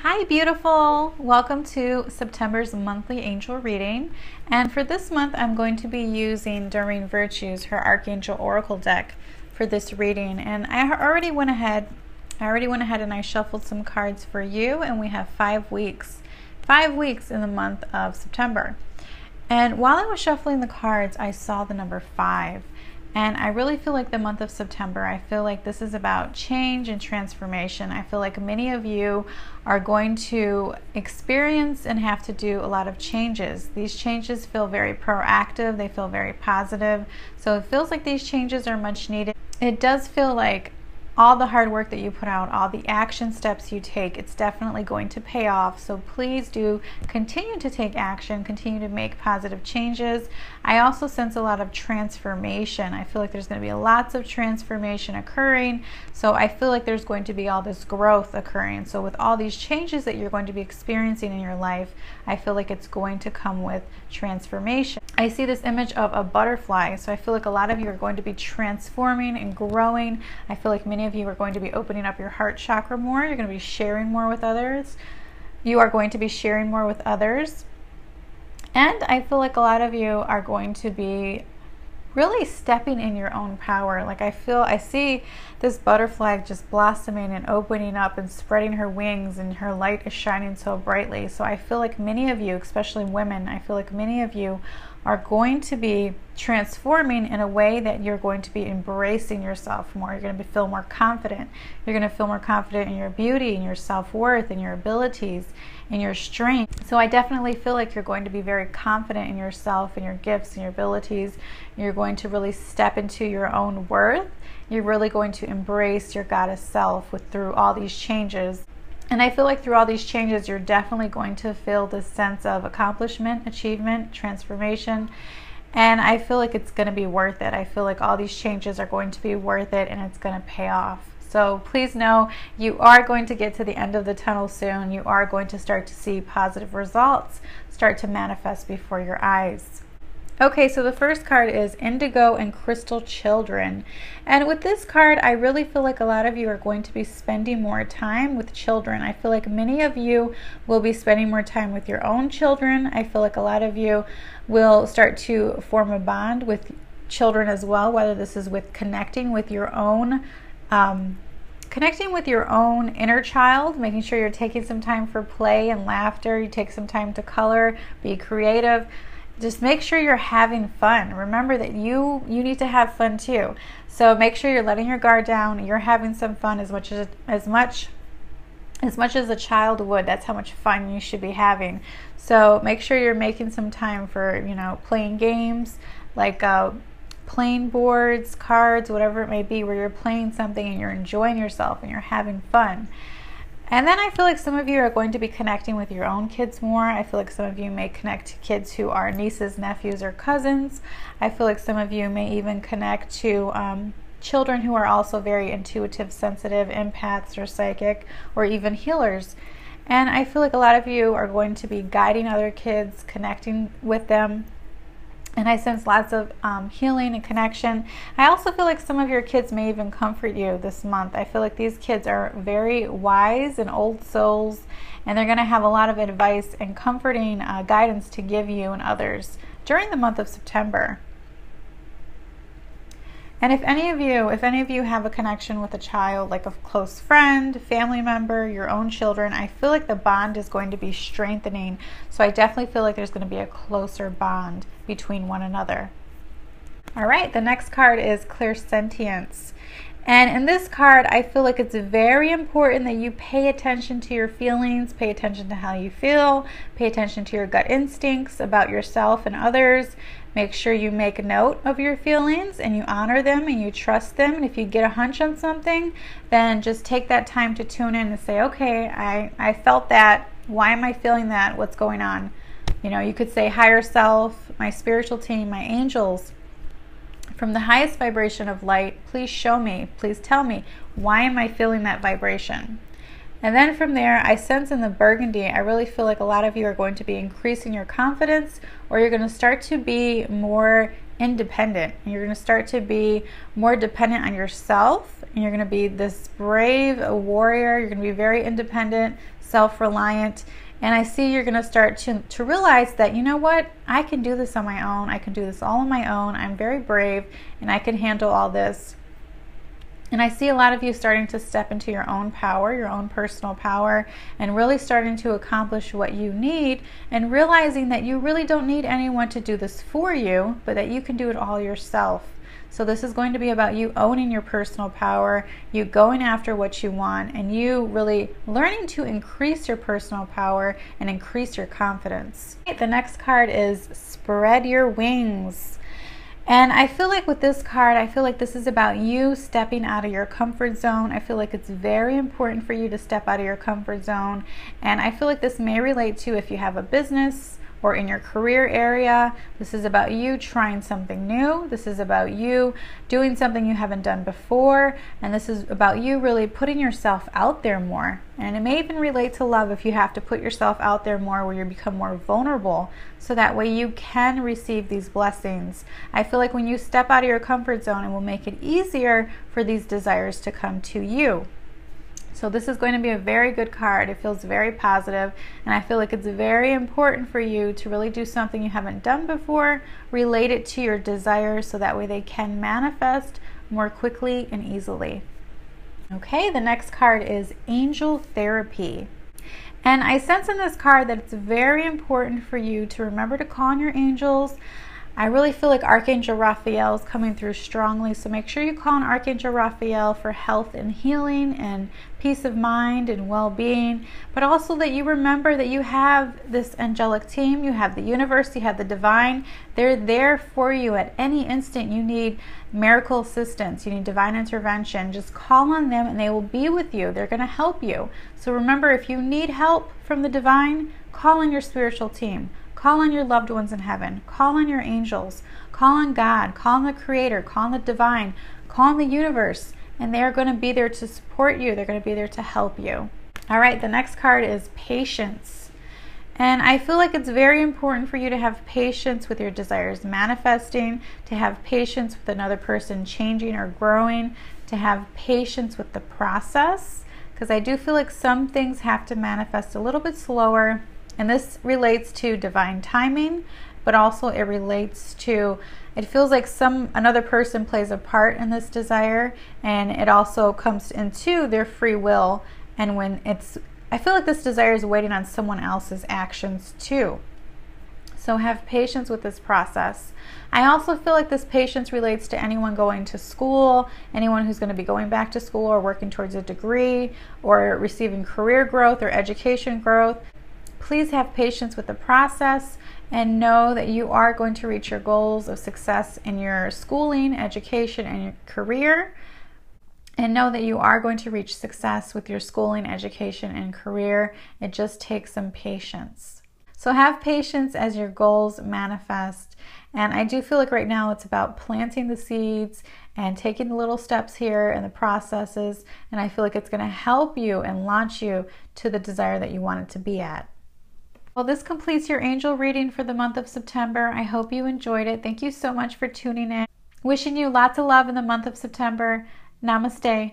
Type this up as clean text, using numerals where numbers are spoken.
Hi beautiful! Welcome to September's monthly angel reading, and for this month I'm going to be using Doreen Virtue's her Archangel Oracle deck for this reading. And I already went ahead and I shuffled some cards for you, and we have 5 weeks in the month of September. And while I was shuffling the cards, I saw the number 5. And I really feel like the month of September, I feel like this is about change and transformation. I feel like many of you are going to experience and have to do a lot of changes. These changes feel very proactive, they feel very positive. So it feels like these changes are much needed. It does feel like all the hard work that you put out, all the action steps you take, it's definitely going to pay off. So please do continue to take action, continue to make positive changes. I also sense a lot of transformation. I feel like there's going to be lots of transformation occurring. So I feel like there's going to be all this growth occurring. So with all these changes that you're going to be experiencing in your life, I feel like it's going to come with transformation. I see this image of a butterfly. So I feel like a lot of you are going to be transforming and growing. I feel like many of you are going to be opening up your heart chakra more. You're going to be sharing more with others. You are going to be sharing more with others. And I feel like a lot of you are going to be really stepping in your own power. Like I see this butterfly just blossoming and opening up and spreading her wings, and her light is shining so brightly. So I feel like many of you, especially women, I feel like many of you are going to be transforming in a way that you're going to be embracing yourself more. You're going to feel more confident. You're going to feel more confident in your beauty and your self-worth and your abilities and your strength. So I definitely feel like you're going to be very confident in yourself and your gifts and your abilities. You're going to really step into your own worth. You're really going to embrace your goddess self through all these changes. And I feel like through all these changes, you're definitely going to feel this sense of accomplishment, achievement, transformation. And I feel like it's going to be worth it. I feel like all these changes are going to be worth it, and it's going to pay off. So please know you are going to get to the end of the tunnel soon. You are going to start to see positive results start to manifest before your eyes. Okay, so the first card is Indigo and Crystal Children. And with this card, I really feel like a lot of you are going to be spending more time with children. I feel like many of you will be spending more time with your own children. I feel like a lot of you will start to form a bond with children as well, whether this is with connecting with your own inner child, making sure you're taking some time for play and laughter. You take some time to color, be creative. Just make sure you're having fun. Remember that you need to have fun too. So make sure you're letting your guard down. You're having some fun as much as a child would. That's how much fun you should be having. So make sure you're making some time for, playing games like playing boards, cards, whatever it may be, where you're playing something and you're enjoying yourself and you're having fun. And then I feel like some of you are going to be connecting with your own kids more. I feel like some of you may connect to kids who are nieces, nephews, or cousins. I feel like some of you may even connect to children who are also very intuitive, sensitive, empaths, or psychic, or even healers. And I feel like a lot of you are going to be guiding other kids, connecting with them. And I sense lots of healing and connection. I also feel like some of your kids may even comfort you this month. I feel like these kids are very wise and old souls, and they're going to have a lot of advice and comforting guidance to give you and others during the month of September. And if any of you have a connection with a child, like a close friend, family member, your own children, I feel like the bond is going to be strengthening. So I definitely feel like there's going to be a closer bond between one another. All right, the next card is Clear Sentience. And in this card, I feel like it's very important that you pay attention to your feelings, pay attention to how you feel, pay attention to your gut instincts about yourself and others. Make sure you make a note of your feelings and you honor them and you trust them. And if you get a hunch on something, then just take that time to tune in and say, okay, I felt that. Why am I feeling that? What's going on? You could say higher self, my spiritual team, my angels. From the highest vibration of light, please show me, please tell me, why am I feeling that vibration? And then from there, I sense in the burgundy, I really feel like a lot of you are going to be increasing your confidence, or you're going to start to be more independent. And you're going to start to be more dependent on yourself, and you're going to be this brave warrior. You're going to be very independent, self-reliant. And I see you're going to start to realize that, you know what, I can do this on my own. I can do this all on my own. I'm very brave and I can handle all this. And I see a lot of you starting to step into your own power, your own personal power, and really starting to accomplish what you need, and realizing that you really don't need anyone to do this for you, but that you can do it all yourself. So this is going to be about you owning your personal power, you going after what you want, and you really learning to increase your personal power and increase your confidence. The next card is Spread Your Wings. And I feel like with this card, I feel like this is about you stepping out of your comfort zone. I feel like it's very important for you to step out of your comfort zone. And I feel like this may relate to if you have a business or in your career area. This is about you trying something new. This is about you doing something you haven't done before. And this is about you really putting yourself out there more. And it may even relate to love if you have to put yourself out there more, where you become more vulnerable, so that way you can receive these blessings. I feel like when you step out of your comfort zone, it will make it easier for these desires to come to you. So this is going to be a very good card. It feels very positive, and I feel like it's very important for you to really do something you haven't done before, relate it to your desires, so that way they can manifest more quickly and easily. Okay, the next card is Angel Therapy. And I sense in this card that it's very important for you to remember to call on your angels. I really feel like Archangel Raphael is coming through strongly, so make sure you call on Archangel Raphael for health and healing and peace of mind and well-being, but also that you remember that you have this angelic team, you have the universe, you have the divine. They're there for you at any instant you need miracle assistance, you need divine intervention. Just call on them and they will be with you. They're going to help you. So remember, if you need help from the divine, call on your spiritual team. Call on your loved ones in heaven. Call on your angels. Call on God. Call on the Creator. Call on the divine. Call on the universe. And they are going to be there to support you. They're going to be there to help you. All right, the next card is Patience. And I feel like it's very important for you to have patience with your desires manifesting, to have patience with another person changing or growing, to have patience with the process, because I do feel like some things have to manifest a little bit slower. And this relates to divine timing, but also it relates to, it feels like another person plays a part in this desire, and it also comes into their free will. And when I feel like this desire is waiting on someone else's actions too. So have patience with this process. I also feel like this patience relates to anyone going to school, anyone who's going to be going back to school or working towards a degree or receiving career growth or education growth. Please have patience with the process and know that you are going to reach your goals of success in your schooling, education, and your career. And know that you are going to reach success with your schooling, education, and career. It just takes some patience. So have patience as your goals manifest. And I do feel like right now it's about planting the seeds and taking the little steps here and the processes. And I feel like it's going to help you and launch you to the desire that you want it to be at. Well, this completes your angel reading for the month of September. I hope you enjoyed it. Thank you so much for tuning in. Wishing you lots of love in the month of September. Namaste.